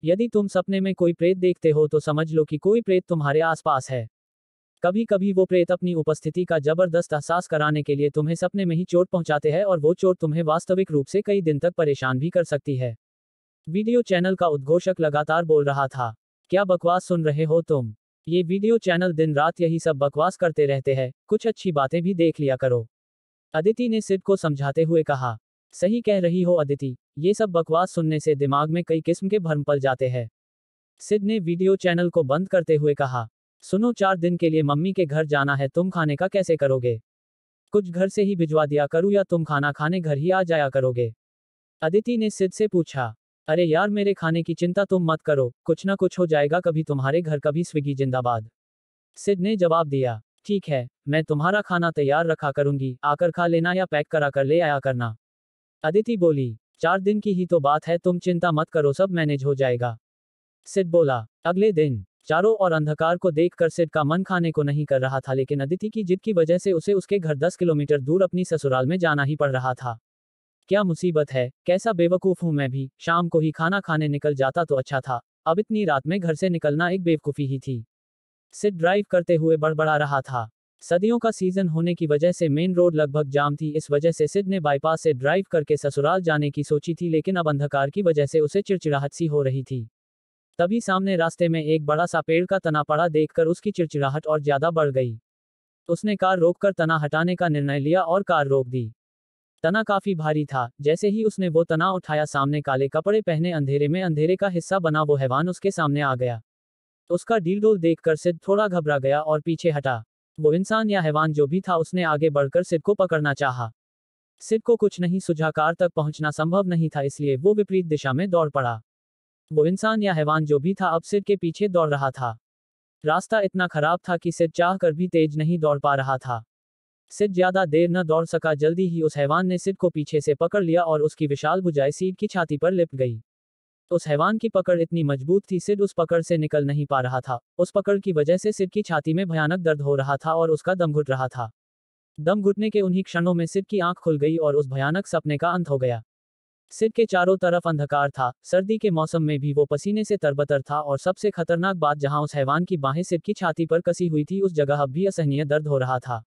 यदि तुम सपने में कोई प्रेत देखते हो तो समझ लो कि कोई प्रेत तुम्हारे आसपास है। कभी कभी वो प्रेत अपनी उपस्थिति का जबरदस्त एहसास कराने के लिए तुम्हें सपने में ही चोट पहुंचाते हैं और वो चोट तुम्हें वास्तविक रूप से कई दिन तक परेशान भी कर सकती है। वीडियो चैनल का उद्घोषक लगातार बोल रहा था। क्या बकवास सुन रहे हो तुम? ये वीडियो चैनल दिन रात यही सब बकवास करते रहते हैं, कुछ अच्छी बातें भी देख लिया करो। अदिति ने सिड को समझाते हुए कहा। सही कह रही हो अदिति, ये सब बकवास सुनने से दिमाग में कई किस्म के भ्रम पल जाते हैं। सिड ने वीडियो चैनल को बंद करते हुए कहा। सुनो, 4 दिन के लिए मम्मी के घर जाना है, तुम खाने का कैसे करोगे? कुछ घर से ही भिजवा दिया करूँ या तुम खाना खाने घर ही आ जाया करोगे? अदिति ने सिड से पूछा। अरे यार, मेरे खाने की चिंता तुम मत करो, कुछ ना कुछ हो जाएगा, कभी तुम्हारे घर कभी स्विगी जिंदाबाद। सिड ने जवाब दिया। ठीक है, मैं तुम्हारा खाना तैयार रखा करूंगी, आकर खा लेना या पैक करा कर ले आया करना। अदिति बोली। 4 दिन की ही तो बात है, तुम चिंता मत करो, सब मैनेज हो जाएगा। सिड बोला। अगले दिन चारों और अंधकार को देखकर सिड का मन खाने को नहीं कर रहा था, लेकिन अदिति की जिद की वजह से उसे उसके घर 10 किलोमीटर दूर अपनी ससुराल में जाना ही पड़ रहा था। क्या मुसीबत है, कैसा बेवकूफ हूं मैं भी, शाम को ही खाना खाने निकल जाता तो अच्छा था, अब इतनी रात में घर से निकलना एक बेवकूफी ही थी। सिड ड्राइव करते हुए बड़बड़ा रहा था। सर्दियों का सीजन होने की वजह से मेन रोड लगभग जाम थी, इस वजह से सिड ने बाईपास से ड्राइव करके ससुराल जाने की सोची थी, लेकिन अब अंधकार की वजह से उसे चिड़चिड़ाहट सी हो रही थी। तभी सामने रास्ते में एक बड़ा सा पेड़ का तना पड़ा देखकर उसकी चिड़चिड़ाहट और ज्यादा बढ़ गई। उसने कार रोककर तना हटाने का निर्णय लिया और कार रोक दी। तना काफी भारी था, जैसे ही उसने वो तना उठाया, सामने काले कपड़े पहने अंधेरे का हिस्सा बना वो हैवान उसके सामने आ गया। उसका डीलडोल देखकर सिड थोड़ा घबरा गया और पीछे हटा। वो इंसान या हैवान जो भी था, उसने आगे बढ़कर सिड को पकड़ना चाहा। सिड को कुछ नहीं सूझा, कार तक पहुंचना संभव नहीं था, इसलिए वो विपरीत दिशा में दौड़ पड़ा। वो इंसान या हैवान जो भी था अब सिड के पीछे दौड़ रहा था। रास्ता इतना खराब था कि सिड चाहकर भी तेज नहीं दौड़ पा रहा था। सिड ज्यादा देर न दौड़ सका, जल्दी ही उस हैवान ने सिड को पीछे से पकड़ लिया और उसकी विशाल भुजाएं सिड की छाती पर लिपट गई। उस हैवान की पकड़ इतनी मजबूत थी, सिड उस पकड़ से निकल नहीं पा रहा था। उस पकड़ की वजह से सिड की छाती में भयानक दर्द हो रहा था और उसका दम घुट रहा था। दम घुटने के उन्हीं क्षणों में सिड की आंख खुल गई और उस भयानक सपने का अंत हो गया। सिड के चारों तरफ अंधकार था, सर्दी के मौसम में भी वो पसीने से तरबतर था और सबसे खतरनाक बात, जहां उस हैवान की बाहें सिड की छाती पर कसी हुई थी, उस जगह अब भी असहनीय दर्द हो रहा था।